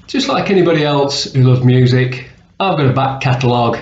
Just like anybody else who loves music, I've got a back catalogue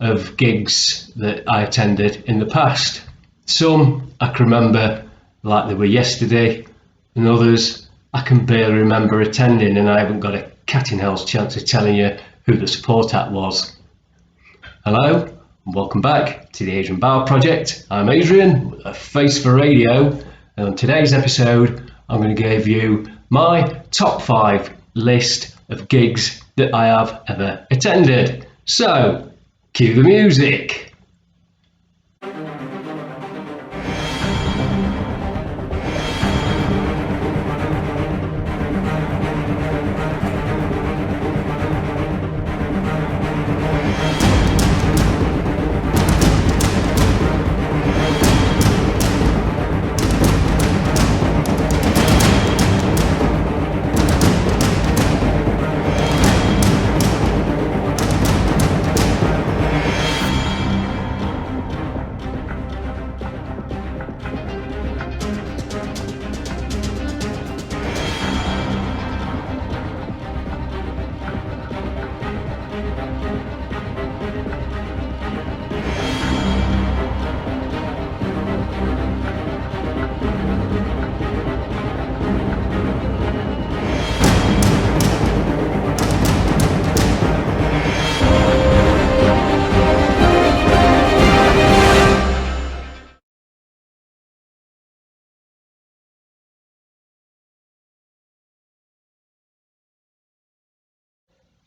of gigs that I attended in the past. Some I can remember like they were yesterday, and others I can barely remember attending, and I haven't got a cat in hell's chance of telling you who the support act was. Hello, and welcome back to the Adrian Project. I'm Adrian, with a face for radio, and on today's episode, I'm going to give you my top 5 list of gigs that I have ever attended. So, cue the music.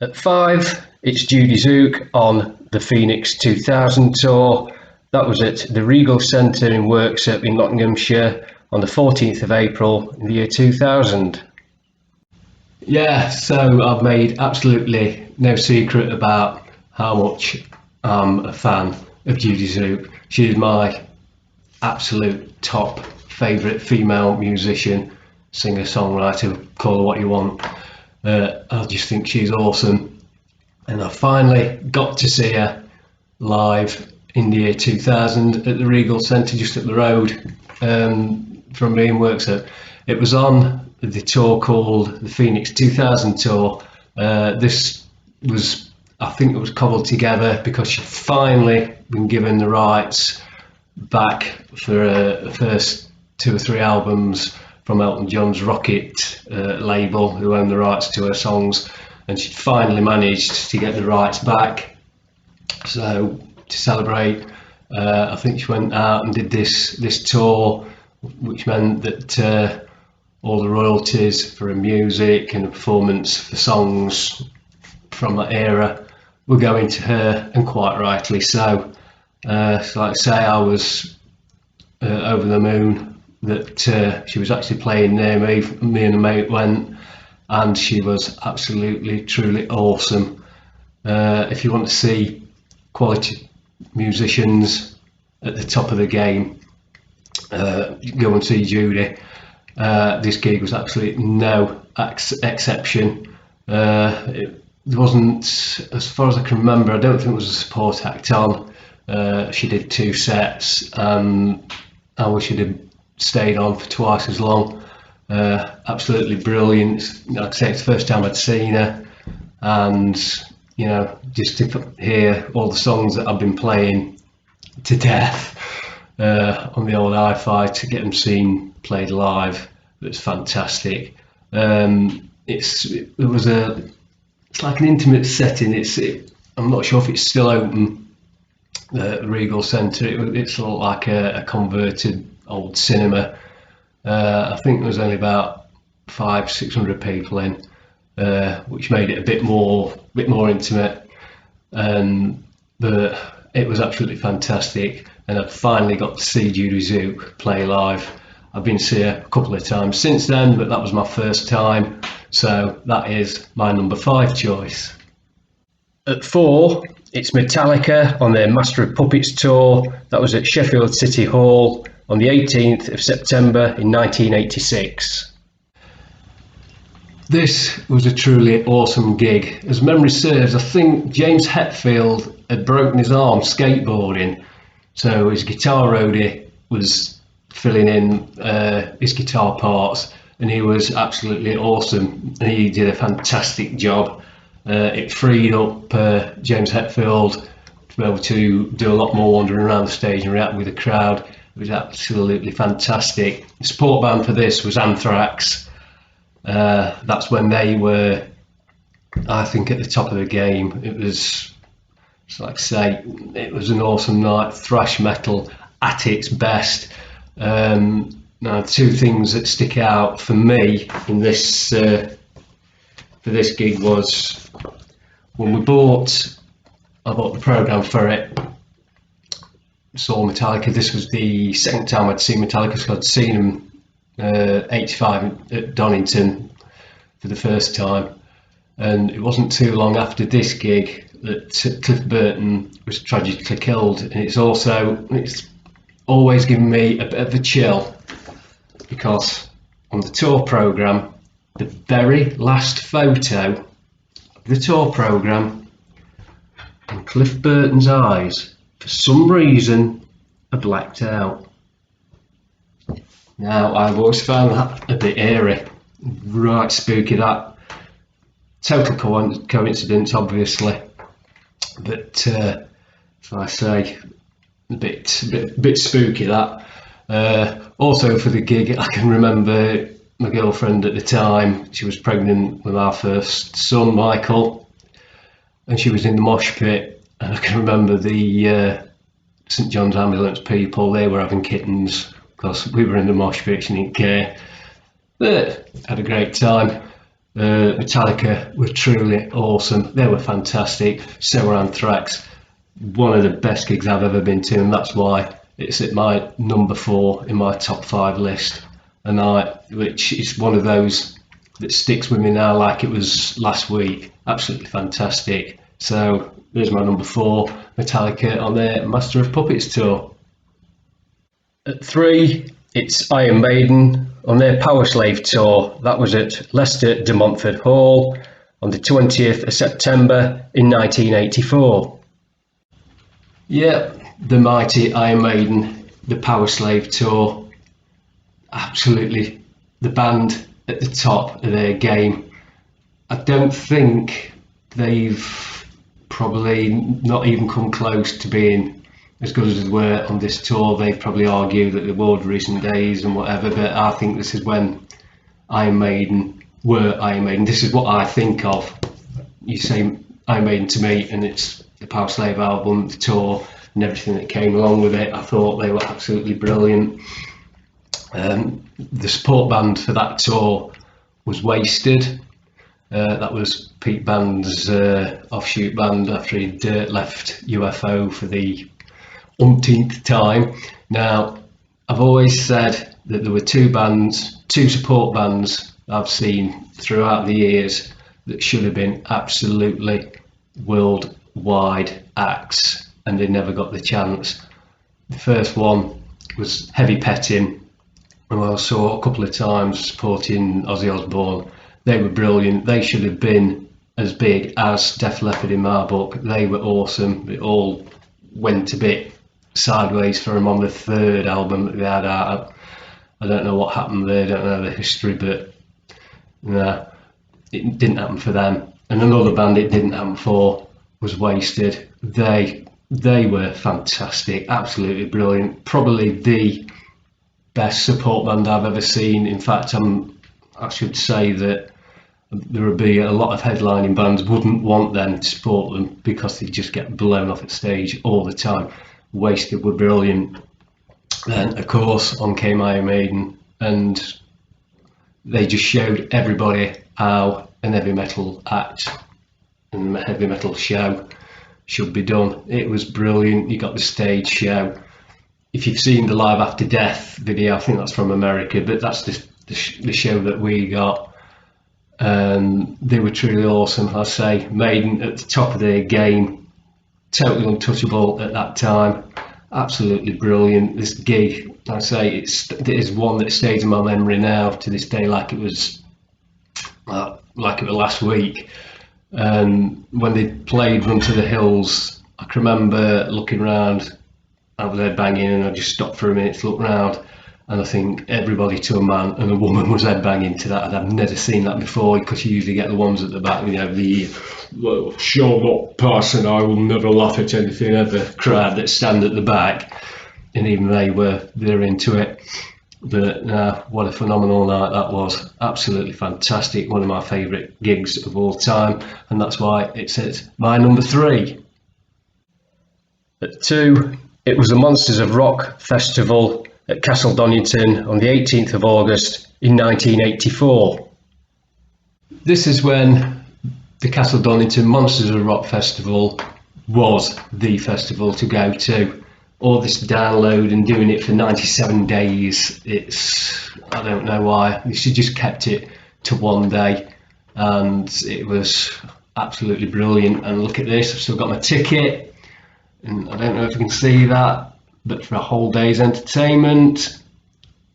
At 5, it's Judy Zook on the Phoenix 2000 tour. That was at the Regal Centre in Worksop in Nottinghamshire on the 14th of April in the year 2000. Yeah, so I've made absolutely no secret about how much I'm a fan of Judy Zook. She's my absolute top favourite female musician, singer, songwriter, call her what you want. I just think she's awesome, and I finally got to see her live in the year 2000 at the Regal Centre just up the road from me in Worksop. It was on the tour called the Phoenix 2000 tour. This was, I think it was cobbled together because she'd finally been given the rights back for the first 2 or 3 albums from Elton John's Rocket label, who owned the rights to her songs, and she'd finally managed to get the rights back. So to celebrate, I think she went out and did this tour, which meant that all the royalties for her music and the performance for songs from that era were going to her, and quite rightly so. So like I say, I was over the moon that she was actually playing near me. Me and a mate went, and she was absolutely, truly awesome. If you want to see quality musicians at the top of the game, go and see Judy. This gig was absolutely no exception. There wasn't, as far as I can remember, I don't think there was a support act on. She did 2 sets, and I wish she'd have stayed on for twice as long. Absolutely brilliant. Like I say, it's the first time I'd seen her, and just to hear all the songs that I've been playing to death on the old hi-fi, to get them seen played live, it's fantastic. It's like an intimate setting. I'm not sure if it's still open, the Regal Centre. It's like a converted old cinema. I think there was only about 500-600 people in, which made it a bit more intimate. But it was absolutely fantastic, and I finally got to see Judy Zook play live. I've been to see her a couple of times since then, but that was my first time, so that is my number 5 choice. At 4, it's Metallica on their Master of Puppets tour. That was at Sheffield City Hall on the 18th of September in 1986. This was a truly awesome gig. As memory serves, I think James Hetfield had broken his arm skateboarding, so his guitar roadie was filling in his guitar parts, and he was absolutely awesome. He did a fantastic job. It freed up James Hetfield to be able to do a lot more wandering around the stage and react with the crowd. It was absolutely fantastic. The support band for this was Anthrax. That's when they were, I think, at the top of the game. It was, like I say, it was an awesome night. Thrash metal at its best. Now, two things that stick out for me in this for this gig was when I bought the program for it. Saw Metallica. This was the second time I'd seen Metallica, so I'd seen them 85 at Donington for the first time, and it wasn't too long after this gig that Cliff Burton was tragically killed. And it's always given me a bit of a chill, because on the tour program, the very last photo of the tour program, and Cliff Burton's eyes for some reason are blacked out. Now, I've always found that a bit eerie, right spooky. That total coincidence, obviously, but so I say, a bit spooky that. Also for the gig, I can remember my girlfriend at the time. She was pregnant with our first son, Michael, and she was in the mosh pit. And I can remember the St John's Ambulance people. They were having kittens because we were in the mosh pit. She didn't care. But had a great time. Metallica were truly awesome. They were fantastic. So were Anthrax. One of the best gigs I've ever been to, and that's why it's at my number 4 in my top 5 list. A night which is one of those that sticks with me now like it was last week. Absolutely fantastic. So there's my number 4, Metallica on their Master of Puppets tour. At 3, it's Iron Maiden on their Power Slave tour. That was at Leicester de Montfort Hall on the 20th of September in 1984. Yeah, the mighty Iron Maiden, the Power Slave tour. Absolutely the band at the top of their game. I don't think they've probably not even come close to being as good as they were on this tour. They've probably argued that they were of recent days and whatever, but I think this is when Iron Maiden were Iron Maiden. This is what I think of. You say Iron Maiden to me and it's the Power Slave album, the tour and everything that came along with it. I thought they were absolutely brilliant. The support band for that tour was Wasted. That was Pete Band's offshoot band after he'd left UFO for the umpteenth time. Now, I've always said that there were two support bands I've seen throughout the years that should have been absolutely worldwide acts, and they never got the chance. The first one was Heavy Petting, who I saw a couple of times supporting Ozzy Osbourne. They were brilliant. They should have been as big as Def Leppard in my book. They were awesome. It all went a bit sideways for them on the third album that they had out. I don't know what happened there, I don't know the history, but no, it didn't happen for them. And another band it didn't happen for was Wasted. They were fantastic, absolutely brilliant. Probably the best support band I've ever seen. In fact, I should say that there would be a lot of headlining bands wouldn't want them to support them because they just get blown off at stage all the time. Wasted were brilliant. Then of course on came Iron Maiden, and they just showed everybody how an heavy metal act and a heavy metal show should be done. It was brilliant. You got the stage show. If you've seen the Live After Death video, I think that's from America, but that's the show that we got. They were truly awesome. I say Maiden at the top of their game, totally untouchable at that time, absolutely brilliant. This gig, I say, it is one that stays in my memory now to this day, like it was last week. When they played Run to the Hills, I can remember looking around. I was there banging, and I just stopped for a minute to look round, And I think everybody to a man and a woman was headbanging to that, and I've never seen that before, because you usually get the ones at the back, the well, shut up person, I will never laugh at anything ever crowd that stand at the back, and even they're into it. But what a phenomenal night that was. Absolutely fantastic. One of my favourite gigs of all time, and that's why it's at my number 3. At 2, it was the Monsters of Rock Festival at Castle Donington on the 18th of August in 1984. This is when the Castle Donington Monsters of Rock Festival was the festival to go to. All this download and doing it for 97 days, I don't know why. They should just kept it to one day, and it was absolutely brilliant. And look at this, I've still got my ticket, and I don't know if you can see that, but for a whole day's entertainment,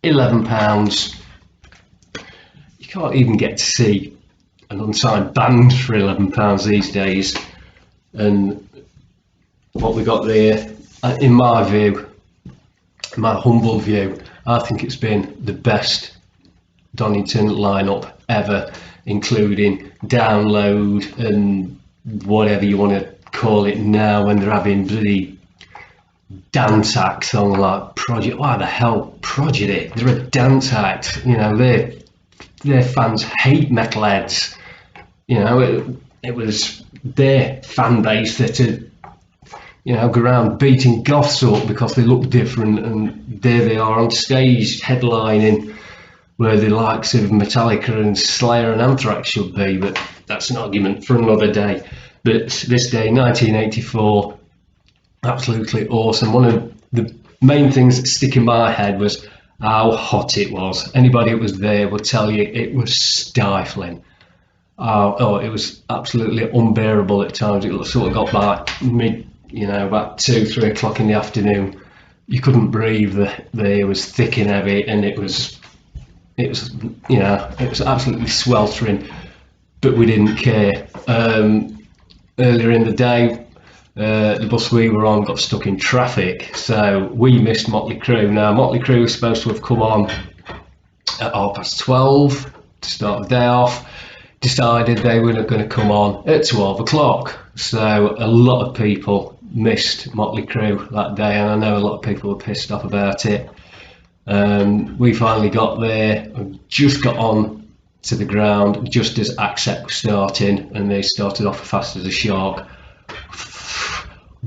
£11. You can't even get to see an unsigned band for £11 these days. And what we got there, in my view, my humble view, I think it's been the best Donington lineup ever, including download and whatever you want to call it now, when they're having bloody dance acts on like Project. Why the hell Prodigy? They're a dance act. Their fans hate metalheads. It was their fan base that had, go around beating goths up because they look different, and there they are on stage headlining where the likes of Metallica and Slayer and Anthrax should be. But that's an argument for another day. But this day, 1984, absolutely awesome. One of the main things that stick in my head was how hot it was. Anybody that was there will tell you it was stifling. It was absolutely unbearable at times. It sort of got back about 2-3 o'clock in the afternoon. You couldn't breathe. The air was thick and heavy, and it was absolutely sweltering. But we didn't care. Earlier in the day, the bus we were on got stuck in traffic, so we missed Motley Crue. Now, Motley Crue was supposed to have come on at 12:30 to start the day off. Decided they were going to come on at 12 o'clock. So a lot of people missed Motley Crue that day, and I know a lot of people were pissed off about it. We finally got there, just got on to the ground just as Accept was starting, and they started off Fast as a Shark.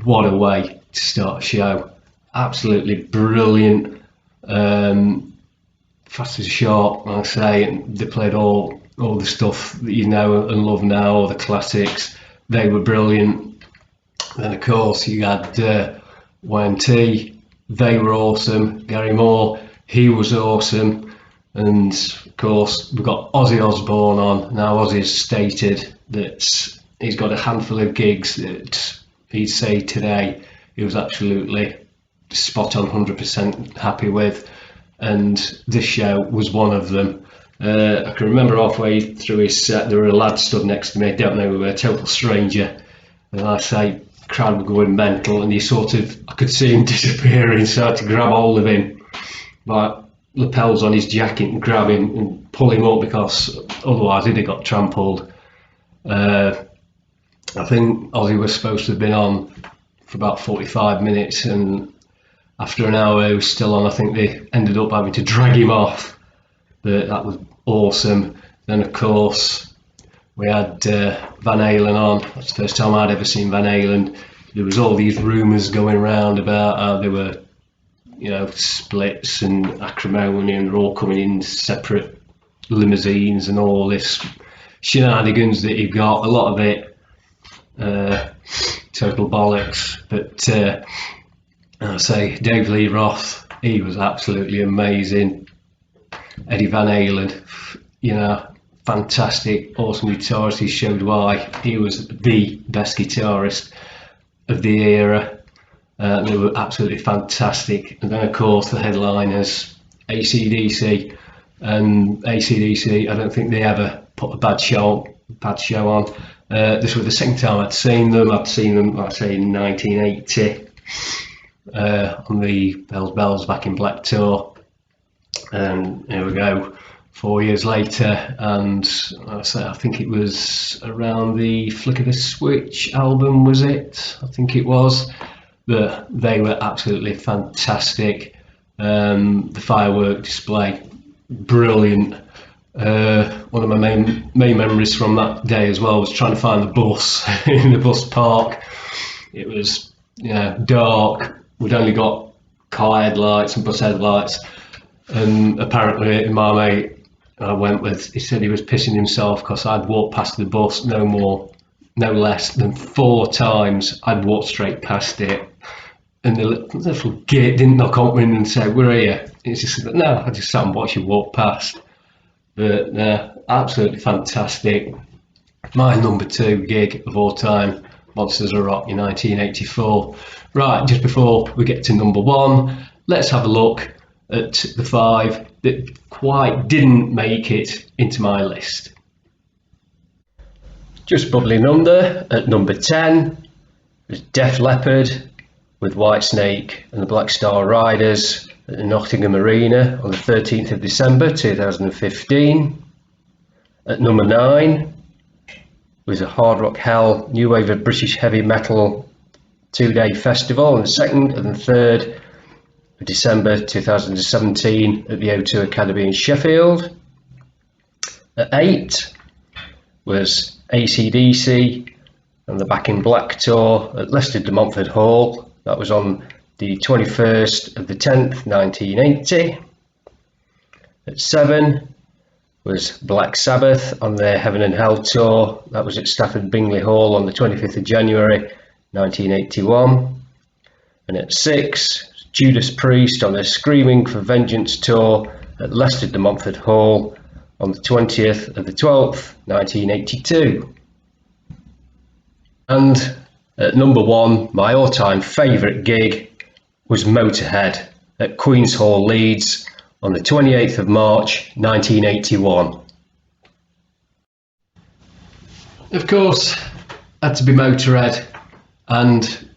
What a way to start a show. Absolutely brilliant. Fast as a Shark, like I say, they played all the stuff that you know and love now, all the classics. They were brilliant. Then of course you had YMT, they were awesome. Gary Moore, he was awesome. And of course we've got Ozzy Osbourne on. Now Ozzy's stated that he's got a handful of gigs that he'd say today he was absolutely spot on, 100% happy with, and this show was one of them. I can remember halfway through his set there were a lad stood next to me, don't know, we were a total stranger, and I say crowd were going mental, and I could see him disappearing, so I had to grab hold of him like lapels on his jacket and grab him and pull him up, because otherwise he'd have got trampled. I think Ozzy was supposed to have been on for about 45 minutes, and after an hour he was still on. I think they ended up having to drag him off, but that was awesome. Then of course we had Van Halen on. That's the first time I'd ever seen Van Halen. There was all these rumours going around about how they were, splits and acrimony, and they're all coming in separate limousines and all this shenanigans that you've got. A lot of it total bollocks, but I say Dave Lee Roth, he was absolutely amazing. Eddie Van Halen, fantastic, awesome guitarist. He showed why he was the best guitarist of the era. They were absolutely fantastic. And then of course the headliners, AC/DC, and AC/DC, I don't think they ever put a bad show on. This was the second time I'd seen them. I'd seen them, like I say, in 1980 on the Bells Back in Black tour. And here we go, 4 years later, and I think it was around the Flick of a Switch album, was it? I think it was. But they were absolutely fantastic. The firework display, brilliant. One of my main memories from that day as well was trying to find the bus in the bus park. It was dark. We'd only got car headlights and bus headlights, and apparently my mate I went with, he said he was pissing himself because I'd walked past the bus no less than 4 times. I'd walked straight past it, and the little gate didn't knock on me and say, "Where are you?" It's just, no, I just sat and watched you walk past. But absolutely fantastic. My number 2 gig of all time, Monsters of Rock in 1984. Right, just before we get to number 1, let's have a look at the 5 that quite didn't make it into my list. Just bubbling under at number 10 was Def Leppard with Whitesnake and the Black Star Riders at the Nottingham Arena on the 13th of December 2015. At number 9 was a Hard Rock Hell New Wave of British Heavy Metal 2-day festival on the 2nd and the 3rd of December 2017 at the O2 Academy in Sheffield. At 8 was AC/DC and the Back in Black tour at Leicester de Montfort Hall. That was on the 21st of the 10th, 1980. At 7 was Black Sabbath on their Heaven and Hell tour. That was at Stafford Bingley Hall on the 25th of January 1981. And at 6, Judas Priest on their Screaming for Vengeance tour at Leicester de Montfort Hall on the 20th of the 12th, 1982. And at number 1, my all-time favourite gig was Motorhead at Queen's Hall, Leeds on the 28th of March 1981. Of course, had to be Motorhead, and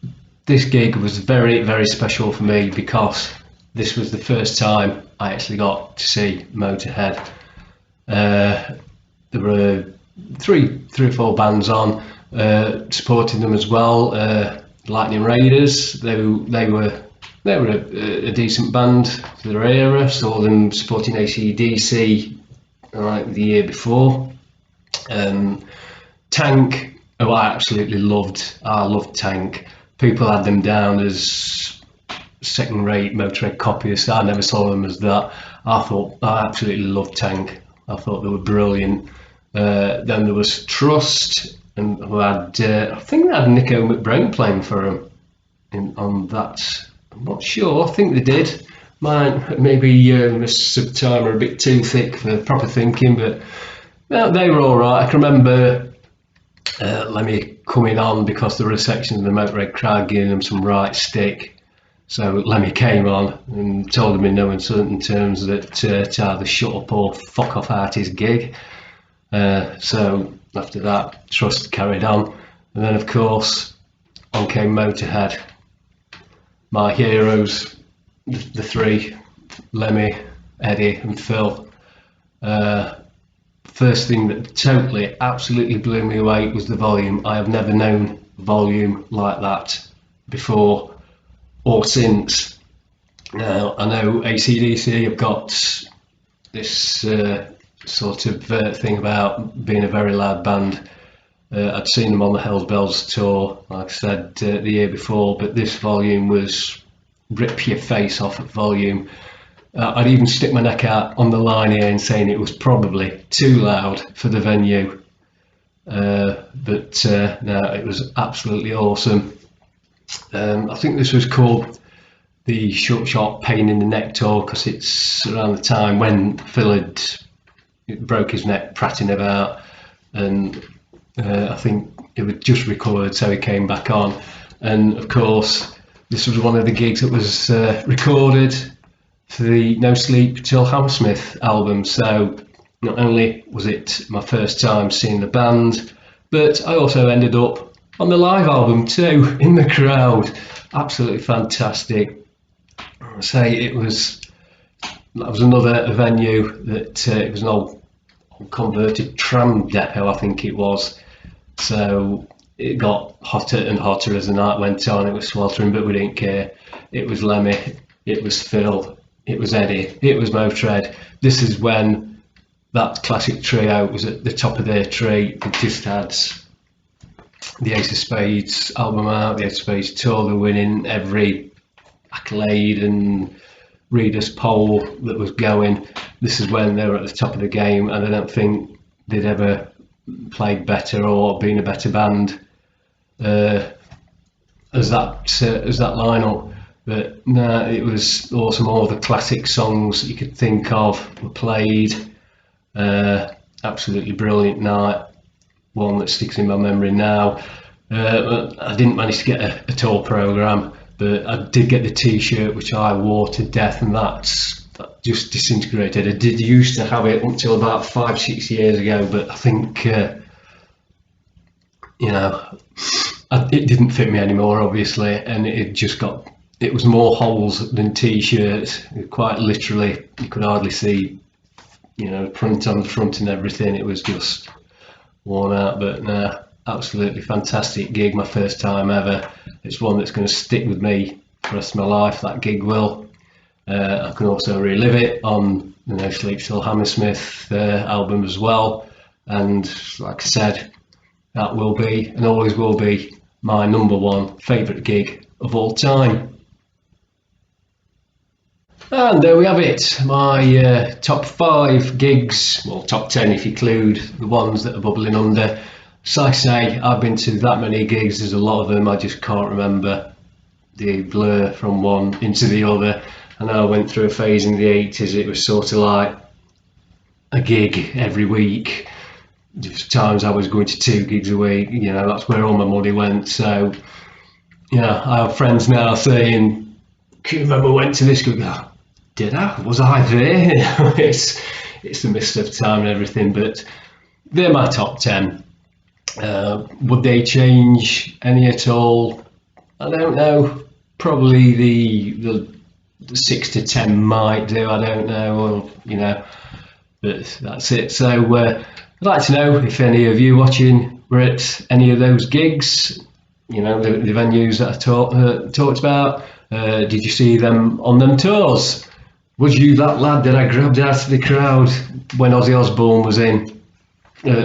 this gig was very, very special for me because this was the first time I actually got to see Motorhead. There were three or four bands on, supporting them as well. Lightning Raiders, they were a decent band for their era. Saw them supporting AC/DC like the year before. Tank, who I absolutely loved. I loved Tank. People had them down as second-rate Motorhead copyists. I never saw them as that. I absolutely loved Tank. I thought they were brilliant. Then there was Trust, and who had I think they had Nico McBrain playing for them on that. I'm not sure. I think they did. Maybe Miss Subtime are a bit too thick for proper thinking, but they were all right. I can remember Lemmy coming on because there were a section of the Motorhead crowd giving them some right stick. So Lemmy came on and told them in no uncertain terms that to either shut up or fuck off out his gig. So after that, Trust carried on. And then, of course, on came Motorhead. My heroes, the 3, Lemmy, Eddie and Phil. First thing that totally, absolutely blew me away was the volume. I have never known volume like that before or since. Now, I know AC/DC have got this sort of thing about being a very loud band. I'd seen them on the Hells Bells tour, like I said, the year before, but this volume was rip your face off at volume. I'd even stick my neck out on the line here and saying it was probably too loud for the venue. But no, it was absolutely awesome. I think this was called the Short Sharp Pain in the Neck tour because it's around the time when Phil had broke his neck prattling about, and I think it was just recovered, so he came back on. And of course, this was one of the gigs that was recorded for the No Sleep Till Hammersmith album. So not only was it my first time seeing the band, but I also ended up on the live album too, in the crowd. Absolutely fantastic. I say it was that was another venue that it was an old converted tram depot, I think it was. So it got hotter and hotter as the night went on. It was sweltering, but we didn't care. It was Lemmy, it was Phil, it was Eddie, it was Motörhead. This is when that classic trio was at the top of their tree. They just had the Ace of Spades album out, the Ace of Spades tour. They were winning every accolade and readers' poll that was going. This is when they were at the top of the game, and I don't think they'd ever played better or been a better band as that lineup. But no, it was awesome. All the classic songs that you could think of were played. Absolutely brilliant night. One that sticks in my memory now. I didn't manage to get a tour programme, but I did get the t-shirt, which I wore to death, and that just disintegrated. I did used to have it until about 5-6 years ago, but I think it didn't fit me anymore, obviously, and it was more holes than t-shirts. Quite literally, you could hardly see, print on the front and everything. It was just worn out. But no, absolutely fantastic gig, my first time ever. It's one that's going to stick with me for the rest of my life, that gig will. I can also relive it on the No Sleep Till Hammersmith album as well, and like I said, that will be and always will be my number one favourite gig of all time. And there we have it, my top 5 gigs, well, top 10 if you include the ones that are bubbling under. So I say, I've been to that many gigs, there's a lot of them I just can't remember. They blur from one into the other. I know I went through a phase in the 80s, it was sort of like a gig every week. Just times I was going to 2 gigs a week, that's where all my money went. So, I have friends now saying, can you remember I went to this gig? Oh, did I? Was I there? It's the mist of time and everything, but they're my top 10. Would they change any at all? I don't know. Probably the 6 to 10 might do. I don't know. Or, but that's it. So I'd like to know if any of you watching were at any of those gigs. The venues that I talked about. Did you see them on them tours? Was you that lad that I grabbed out of the crowd when Ozzy Osbourne was in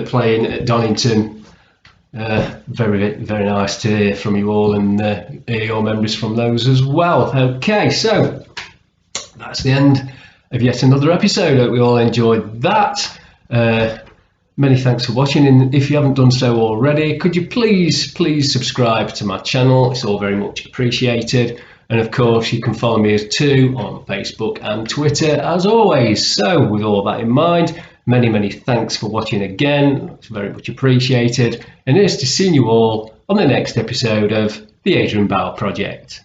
playing at Donington? Very, very nice to hear from you all and hear your memories from those as well. Okay, so that's the end of yet another episode. Hope we all enjoyed that. Many thanks for watching, and if you haven't done so already, could you please subscribe to my channel? It's all very much appreciated. And of course, you can follow me too on Facebook and Twitter as always. So with all that in mind, many thanks for watching again. It's very much appreciated. And here's to seeing you all on the next episode of the Adrian Bauer Project.